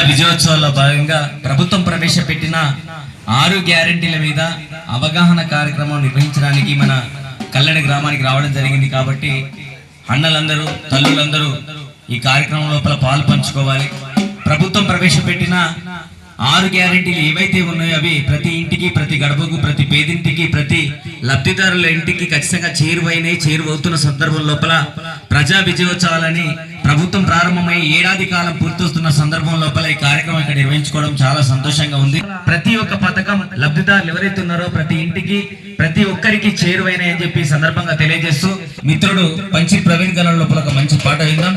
విజయోత్సవాల్లో భాగంగా ప్రభుత్వం ప్రవేశపెట్టిన 6 గ్యారెంటీల మీద అవగాహన కార్యక్రమం నిర్వహించడానికి మన కల్లెడ గ్రామానికి రావడం జరిగింది. కాబట్టి అన్నలందరూ తల్లులందరూ ఈ కార్యక్రమం లోపల పాలు పంచుకోవాలి. ప్రభుత్వం ప్రవేశపెట్టిన 6 గ్యారెంటీలు ఏవైతే ఉన్నాయో అవి ప్రతి ఇంటికి, ప్రతి గడపకు, ప్రతి పేదింటికి, ప్రతి లబ్ధిదారుల ఇంటికి ఖచ్చితంగా చేరువవుతున్న సందర్భం లోపల ప్రజా విజయోత్సవాలని ప్రభుత్వం ప్రారంభమై ఏడాది కాలం పూర్తొస్తున్న సందర్భం లోపల ఈ కార్యక్రమం ఇక్కడ నిర్వహించుకోవడం చాలా సంతోషంగా ఉంది. ప్రతి ఒక్క పథకం లబ్ధిదారులు ఎవరైతే ఉన్నారో ప్రతి ఇంటికి, ప్రతి ఒక్కరికి చేరువైనాయి అని చెప్పి సందర్భంగా తెలియజేస్తూ మిత్రుడు పంచి ప్రవీణ్ గల లోపల ఒక మంచి పాట విందాం.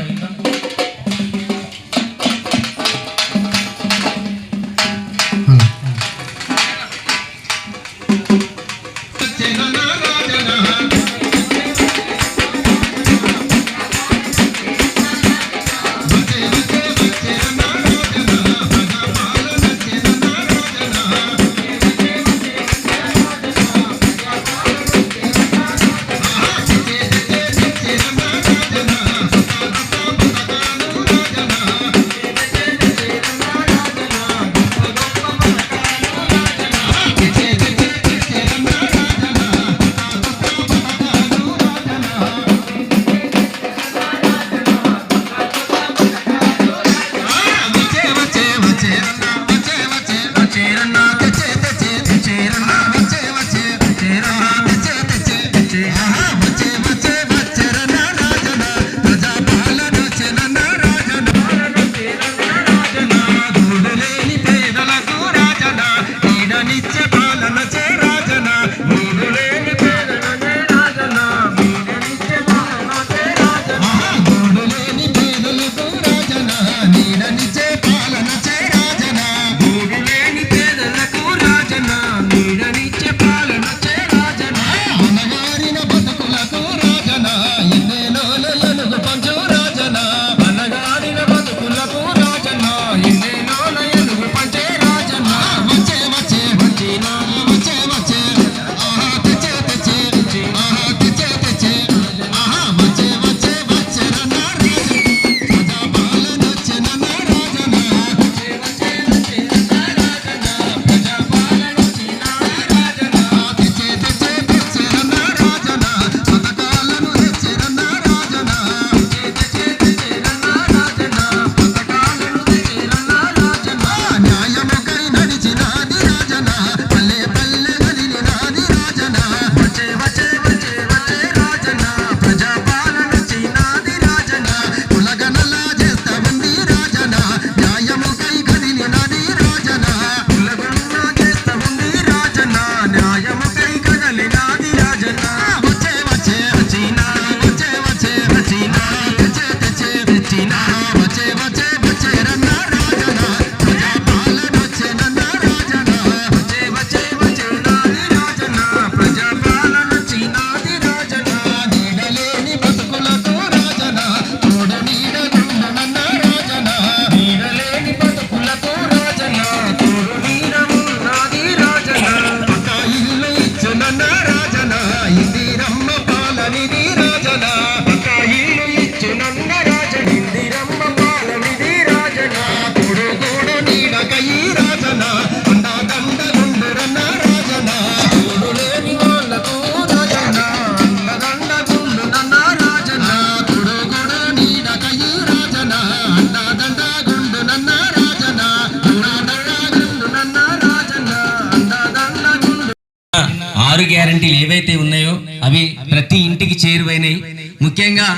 గ్యారెంటీలు ఏవైతే ఉన్నాయో అవి ప్రతి ఇంటికి చేరువైనాయి. ముఖ్యంగా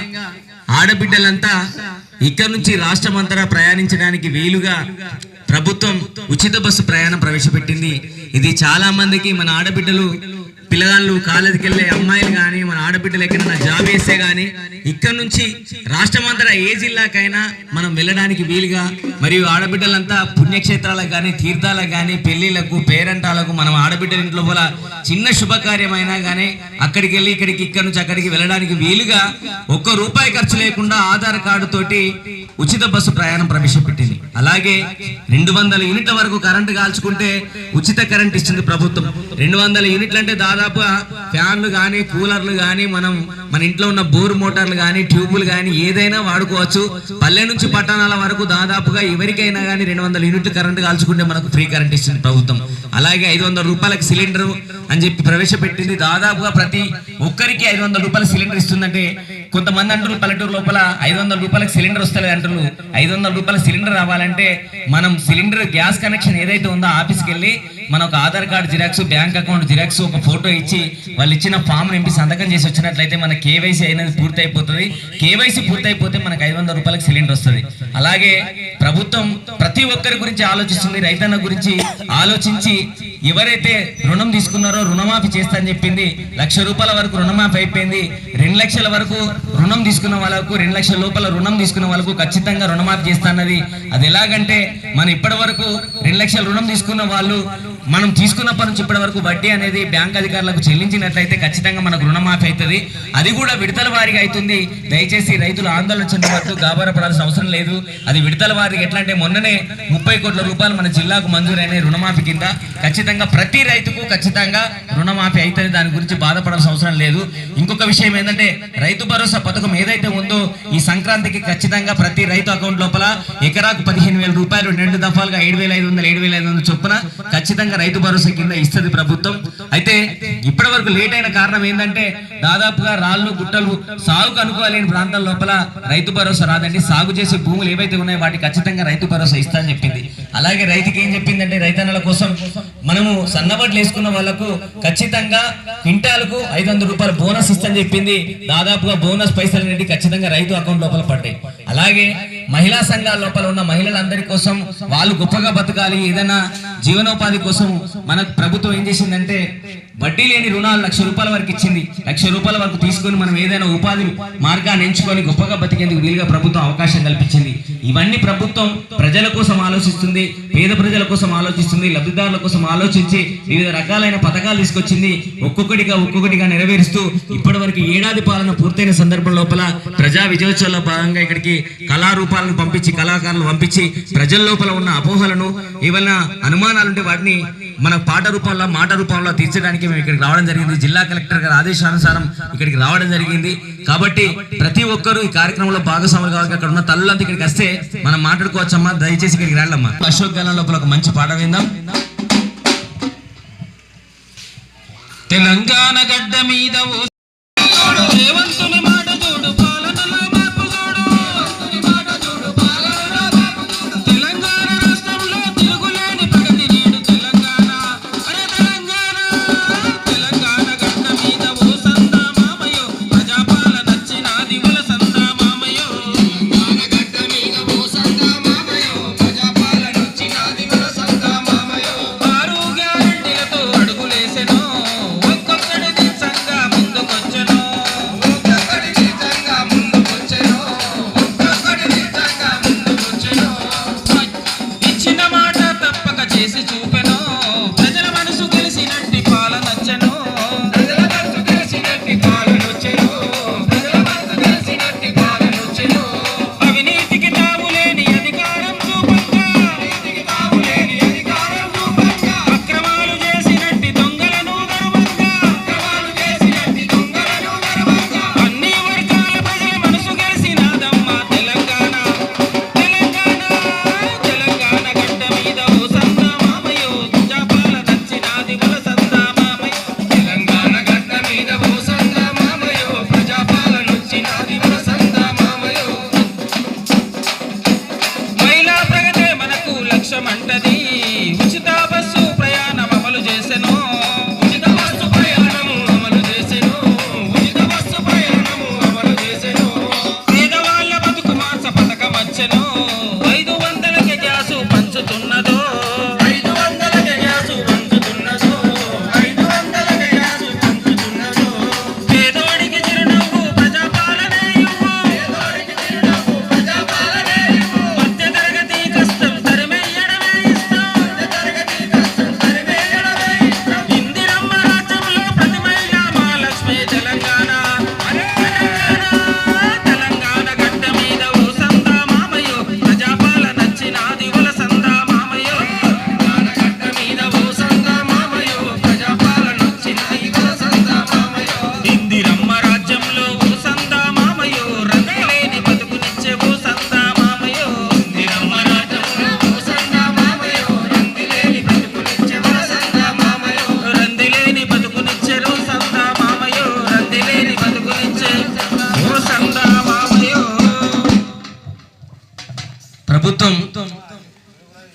ఆడబిడ్డలంతా ఇక్కడ నుంచి రాష్ట్రమంతటా ప్రయాణించడానికి వీలుగా ప్రభుత్వం ఉచిత బస్సు ప్రయాణం ప్రవేశపెట్టింది. ఇది చాలా మందికి మన ఆడబిడ్డలు పిల్లగాళ్ళు కాలేజీకి వెళ్ళే అమ్మాయిలు కానీ మన ఆడబిడ్డలు ఎక్కడైనా జాబ్ వేస్తే కానీ ఇక్కడ నుంచి రాష్ట్రమంతటా ఏ జిల్లాకైనా మనం వెళ్ళడానికి వీలుగా, మరియు ఆడబిడ్డలంతా పుణ్యక్షేత్రాలకు కానీ తీర్థాలకు కానీ పెళ్లిళ్లకు పేరంటాలకు మనం ఆడబిడ్డల ఇంట్లో పోల చిన్న శుభకార్యమైనా కానీ అక్కడికి వెళ్ళి ఇక్కడ నుంచి అక్కడికి వెళ్ళడానికి వీలుగా ₹1 ఖర్చు లేకుండా ఆధార్ కార్డు తోటి ఉచిత బస్సు ప్రయాణం ప్రవేశపెట్టింది. అలాగే 200 యూనిట్ల వరకు కరెంటు కాల్చుకుంటే ఉచిత కరెంట్ ఇచ్చింది ప్రభుత్వం. 200 యూనిట్లు అంటే దాదాపు ఫ్యాన్లు కానీ కూలర్లు కానీ మన ఇంట్లో ఉన్న బోర్ మోటార్లు కానీ ట్యూబులు కానీ ఏదైనా వాడుకోవచ్చు. పల్లె నుంచి పట్టణాల వరకు దాదాపుగా ఎవరికైనా కానీ 200 యూనిట్లు కరెంట్ కాల్చుకుంటే మనకు ఫ్రీ కరెంట్ ఇస్తుంది ప్రభుత్వం. అలాగే 500 రూపాయలకు సిలిండర్ అని చెప్పి ప్రవేశపెట్టింది. దాదాపుగా ప్రతి ఒక్కరికి 500 రూపాయల సిలిండర్ ఇస్తుందంటే కొంతమంది అంటారు పల్లెటూరు లోపల 500 రూపాయలకు సిలిండర్ వస్తలేదు అంటారు. 500 రూపాయల సిలిండర్ రావాలంటే మనం సిలిండర్ గ్యాస్ కనెక్షన్ ఏదైతే ఉందో ఆఫీస్కి వెళ్ళి మన ఒక Aadhaar card xerox, bank account xerox, ఒక ఫోటో ఇచ్చి వాళ్ళు ఇచ్చిన ఫామ్ నింపి సంతకం చేసి వచ్చినట్లయితే మన కేవైసీ అనేది పూర్తయిపోతుంది. కేవైసీ పూర్తయిపోతే మనకు 500 రూపాయలకు సిలిండర్ వస్తుంది. అలాగే ప్రభుత్వం ప్రతి ఒక్కరి గురించి ఆలోచిస్తుంది. రైతన్న గురించి ఆలోచించి ఎవరైతే రుణం తీసుకున్నారో రుణమాఫీ చేస్తా అని చెప్పింది. 1,00,000 రూపాయల వరకు రుణమాఫీ అయిపోయింది. 2 లక్షల వరకు రుణం తీసుకున్న వాళ్ళకు, 2 లక్షల లోపల రుణం తీసుకున్న వాళ్ళకు ఖచ్చితంగా రుణమాఫీ చేస్తా అన్నది. అది ఎలాగంటే మనం ఇప్పటి వరకు 2 లక్షల రుణం తీసుకున్న వాళ్ళు మనం తీసుకున్నప్పటి నుంచి ఇప్పటి వరకు వడ్డీ అనేది బ్యాంక్ అధికారులకు చెల్లించినట్లయితే ఖచ్చితంగా మనకు రుణమాఫీ అవుతుంది. అది కూడా విడతల వారిగా అవుతుంది. దయచేసి రైతులు ఆందోళన చెందవద్దు, గాబరపడాల్సిన అవసరం లేదు. అది విడతల వారికి ఎట్లా అంటే మొన్ననే 30 కోట్ల రూపాయలు మన జిల్లాకు మంజూరైన రుణమాఫీ కింద ఖచ్చితంగా ప్రతి రైతుకు ఖచ్చితంగా రుణమాఫీ అవుతుంది. దాని గురించి బాధపడాల్సిన అవసరం లేదు. ఇంకొక విషయం ఏంటంటే రైతు భరోసా పథకం ఏదైతే ఉందో ఈ సంక్రాంతికి ఖచ్చితంగా ప్రతి రైతు అకౌంట్ లోపల ఎకరాకు 15,000 రూపాయలు 2 దఫాలుగా 7,500 7,500 చొప్పున ఖచ్చితంగా రైతు భరోసా కింద ఇస్తుంది ప్రభుత్వం. అయితే ఇప్పటి వరకు లేట్ అయిన కారణం ఏంటంటే దాదాపుగా రాళ్ళు గుట్టలు సాగుకు అనుకోలేని ప్రాంతాల లోపల రైతు భరోసా రాదండి. సాగు చేసే భూములు ఏవైతే ఉన్నాయో వాటికి ఖచ్చితంగా రైతు భరోసా ఇస్తా అని చెప్పింది. అలాగే రైతుకి ఏం చెప్పిందంటే రైతన్నల కోసం మనము సన్నబడ్లు వేసుకున్న వాళ్ళకు ఖచ్చితంగా క్వింటాలకు 500 రూపాయలు బోనస్ ఇస్తని చెప్పింది. దాదాపుగా బోనస్ పైసలు అనేది ఖచ్చితంగా రైతు అకౌంట్ లోపల పడ్డాయి. అలాగే మహిళా సంఘాల లోపల ఉన్న మహిళలందరి కోసం వాళ్ళు గొప్పగా బతకాలి, ఏదైనా జీవనోపాధి కోసం మనకు ప్రభుత్వం ఏం చేసిందంటే వడ్డీ లేని రుణాలు 1,00,000 రూపాయల వరకు ఇచ్చింది. 1,00,000 రూపాయల వరకు తీసుకొని మనం ఏదైనా ఉపాధి మార్గాన్ని ఎంచుకొని గొప్పగా బతికేందుకు వీలుగా ప్రభుత్వం అవకాశం కల్పించింది. ఇవన్నీ ప్రభుత్వం ప్రజల కోసం ఆలోచిస్తుంది, పేద ప్రజల కోసం ఆలోచిస్తుంది, లబ్ధిదారుల కోసం ఆలోచించి వివిధ రకాలైన పథకాలు తీసుకొచ్చింది. ఒక్కొక్కటిగా నెరవేరుస్తూ ఇప్పటి వరకు ఏడాది పాలన పూర్తయిన సందర్భం లోపల ప్రజా విజయోత్సవంలో భాగంగా ఇక్కడికి కళారూపాలను పంపించి, కళాకారులను పంపించి ప్రజల లోపల ఉన్న అపోహలను ఏవైనా అనుమానాలుంటే వాటిని మన పాట రూపంలో, మాట రూపంలో తీర్చడానికి మేము ఇక్కడికి రావడం జరిగింది. జిల్లా కలెక్టర్ గారి ఆదేశానుసారం ఇక్కడికి రావడం జరిగింది. కాబట్టి ప్రతి ఒక్కరూ ఈ కార్యక్రమంలో భాగస్వాములు కావాలి. అక్కడ ఉన్న తల్లులంతా ఇక్కడికి వస్తే మనం మాట్లాడుకోవచ్చమ్మా. దయచేసి ఇక్కడికి రాళ్ళమ్మా. అశోక్ గణం లోపల ఒక మంచి పాట విందాం. తెలంగాణ గడ్డ మీద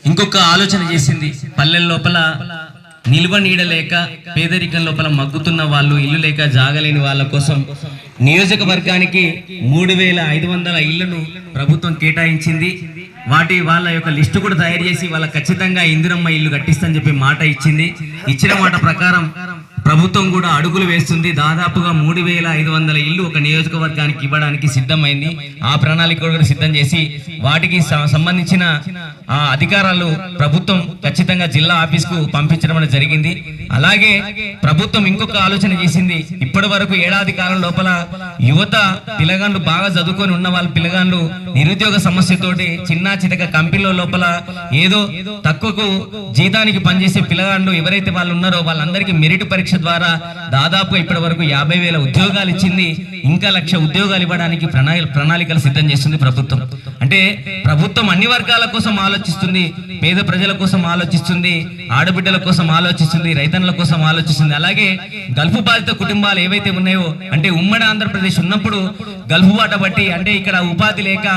ఇంకొక ఆలోచన చేసింది. పల్లెల లోపల నిల్వ నీడ లేక పేదరికం లోపల మగ్గుతున్న వాళ్ళు, ఇల్లు లేక జాగలేని వాళ్ళ కోసం నియోజకవర్గానికి 3500 ఇళ్లను ప్రభుత్వం కేటాయించింది. వాళ్ళ యొక్క లిస్టు కూడా తయారు చేసి వాళ్ళకి ఖచ్చితంగా ఇందిరమ్మ ఇల్లు కట్టిస్తని చెప్పి మాట ఇచ్చింది. ఇచ్చిన మాట ప్రకారం ప్రభుత్వం కూడా అడుగులు వేస్తుంది. దాదాపుగా 3500 ఇల్లు ఒక నియోజకవర్గానికి ఇవ్వడానికి సిద్ధమైంది. ఆ ప్రణాళిక కూడా సిద్ధం చేసి వాటికి సంబంధించిన అధికారాలు ప్రభుత్వం ఖచ్చితంగా జిల్లా ఆఫీస్కు పంపించడం జరిగింది. అలాగే ప్రభుత్వం ఇంకొక ఆలోచన చేసింది. ఇప్పటి వరకు ఏడాది కాలం లోపల యువత పిల్లగాళ్ళు బాగా చదువుకొని ఉన్న వాళ్ళ పిల్లగాళ్ళు నిరుద్యోగ సమస్యతోటి చిన్న చితక కంపెనీల లోపల ఏదో తక్కువకు జీతానికి పనిచేసే పిల్లగాళ్ళు ఎవరైతే వాళ్ళు ఉన్నారో వాళ్ళందరికీ మెరిట్ పరీక్ష ద్వారా దాదాపు ఇప్పటి వరకు 50,000 ఉద్యోగాలు ఇచ్చింది. ఇంకా 1,00,000 ఉద్యోగాలు ఇవ్వడానికి ప్రణాళికలు సిద్ధం చేస్తుంది ప్రభుత్వం. అంటే ప్రభుత్వం అన్ని వర్గాల కోసం ఆలోచిస్తుంది, పేద ప్రజల కోసం ఆలోచిస్తుంది, ఆడబిడ్డల కోసం ఆలోచిస్తుంది, రైతన్నుల కోసం ఆలోచిస్తుంది. అలాగే గల్ఫ్ బాధిత కుటుంబాలు ఏవైతే ఉన్నాయో, అంటే ఉమ్మడి ఆంధ్రప్రదేశ్ ఉన్నప్పుడు గల్ఫ్ బాట బట్టి అంటే ఇక్కడ ఉపాధి లేక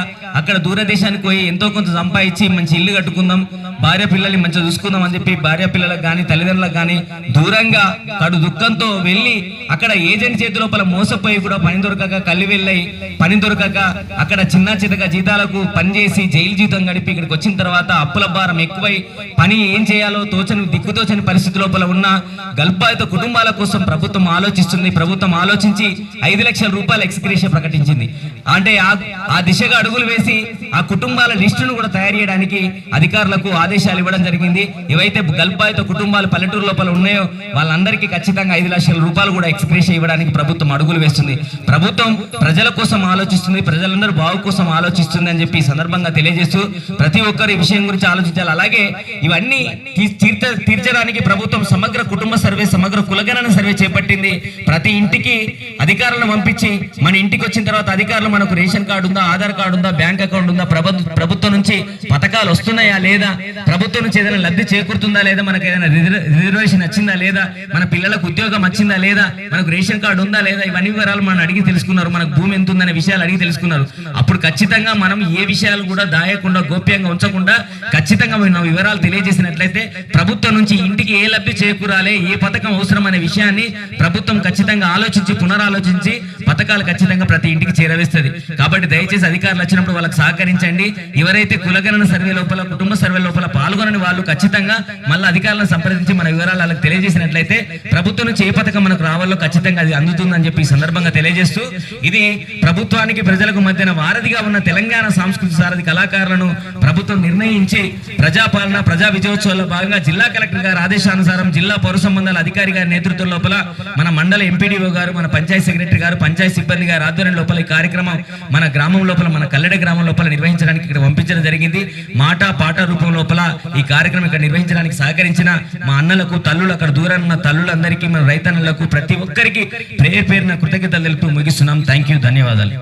అక్కడ దూరదేశానికి పోయి ఎంతో కొంత సంపాదించి మంచి ఇల్లు కట్టుకుందాం, భార్య పిల్లల్ని మంచిగా చూసుకుందాం అని చెప్పి భార్య పిల్లలకు కానీ తల్లిదండ్రులకు కానీ దూరంగా కడు దుఃఖంతో వెళ్ళి అక్కడ ఏజెంట్ చేతి లోపల మోసపోయి కూడా పని దొరకక కళ్ళు వెళ్ళయి పని దొరకక అక్కడ చిన్న చితక జీతాలకు పనిచేసి జైలు జీతం గడిపి ఇక్కడికి వచ్చిన తర్వాత అప్పుల భారం ఎక్కువై పని ఏం చేయాలో దిక్కుతోచని పరిస్థితి లోపల ఉన్న గల్ఫ్ కుటుంబాల కోసం ప్రభుత్వం ఆలోచిస్తుంది. ప్రభుత్వం ఆలోచించి 5 లక్షల రూపాయల ఎక్స్గ్రేషియా ప్రకటించింది. అంటే ఆ దిశగా అడుగులు వేసి ఆ కుటుంబాల లిస్టును కూడా తయారు చేయడానికి అధికారులకు ఆదేశాలు ఇవ్వడం జరిగింది. ఏవైతే గల్ఫ్ కుటుంబాలు పల్లెటూరు లోపల ఉన్నాయో వాళ్ళందరికీ ఖచ్చితంగా 5 లక్షల రూపాయలు కూడా ఎక్స్గ్రేషియా ఇవ్వడానికి ప్రభుత్వం అడుగులు వేస్తుంది. ప్రభుత్వం ప్రజల కోసం ఆలోచిస్తుంది, ప్రజలందరూ బాగు కోసం ఆలోచిస్తుంది అని చెప్పి ఈ సందర్భంగా తెలియజేస్తూ ప్రతి ఒక్కరు ఈ విషయం గురించి ఆలోచించాలి. అలాగే ఇవన్నీ తీర్చడానికి ప్రభుత్వం సమగ్ర కుటుంబ సర్వే, సమగ్ర కులగణన సర్వే చేపట్టింది. ప్రతి ఇంటికి అధికారులను పంపించి మన ఇంటికి వచ్చిన తర్వాత అధికారులు మనకు రేషన్ కార్డు ఉందా, ఆధార్ కార్డు ఉందా, బ్యాంక్ అకౌంట్ ఉందా, ప్రభుత్వం నుంచి పథకాలు వస్తున్నాయా లేదా, ప్రభుత్వం నుంచి ఏదైనా లబ్ధి చేకూరుతుందా లేదా, మనకు ఏదైనా రిజర్వేషన్ వచ్చిందా లేదా, మన పిల్లలకు ఉద్యోగం వచ్చిందా లేదా, మనకు రేషన్ కార్డు ఉందా లేదా, ఇవన్నీ వివరాలు మనం అడిగి తెలుసుకున్నారు. మనకు భూమి ఎంత ఉందనే విషయాలు అడిగి తెలుసుకున్నారు. అప్పుడు ఖచ్చితంగా మనం ఏ విషయాలు కూడా దాయకుండా గోప్యంగా ఉంచకుండా ఖచ్చితంగా వివరాలు తెలియజేసినట్లయితే ప్రభుత్వం నుంచి ఇంటికి ఏ లబ్ధి చేకూరాలి, ఏ పథకం అవసరం అనే విషయాన్ని ప్రభుత్వం ఖచ్చితంగా ఆలోచించి పునరాలోచించి పథకాలు ఖచ్చితంగా ప్రతి ఇంటికి చేరవేస్తుంది. కాబట్టి దయచేసి అధికారులు వచ్చినప్పుడు వాళ్ళకి సహకరించండి. ఎవరైతే కులగణన సర్వే లోపల, కుటుంబ సర్వే లోపల పాల్గొనని వాళ్ళు ఖచ్చితంగా మళ్ళీ అధికారులను సంప్రదించి మన వివరాలు వాళ్ళకి తెలియజేసినట్లయితే ప్రభుత్వం నుంచి ఏ పథకం మనకు రావాలో ఖచ్చితంగా అది అందుతుందని చెప్పి ఈ సందర్భంగా తెలియజేస్తూ ఇది ప్రభుత్వానికి ప్రజలకు మధ్యన వారధిగా ఉన్న తెలంగాణ సాంస్కృతిక సారథి కళాకారులను ప్రభుత్వం నిర్ణయించి ప్రజాపాలన, ప్రజా విజయోత్సవాల్లో భాగంగా జిల్లా కలెక్టర్ గారి ఆదేశానుసారం జిల్లా పౌర సంబంధాల అధికారి గారి నేతృత్వం లోపల మన మండల ఎంపీడీఓ గారు, మన పంచాయతీ సెక్రటరీ గారు, పంచాయతీ సిబ్బంది గారి ఆధ్వర్యం లోపల ఈ కార్యక్రమం మన గ్రామం లోపల, మన కల్లెడ గ్రామం లోపల నిర్వహించడానికి ఇక్కడ పంపించడం జరిగింది. మాట పాట రూపం లోపల ఈ కార్యక్రమం ఇక్కడ నిర్వహించడానికి సహకరించిన మా అన్నలకు, తల్లులు, అక్కడ దూరాన్ని ఉన్న తల్లులందరికీ, మన రైతన్నులకు ప్రతి ఒక్కరికి పేరున కృతజ్ఞతలు తెలుపుతూ ముగిస్తున్నాం. థ్యాంక్ యూ, ధన్యవాదాలు.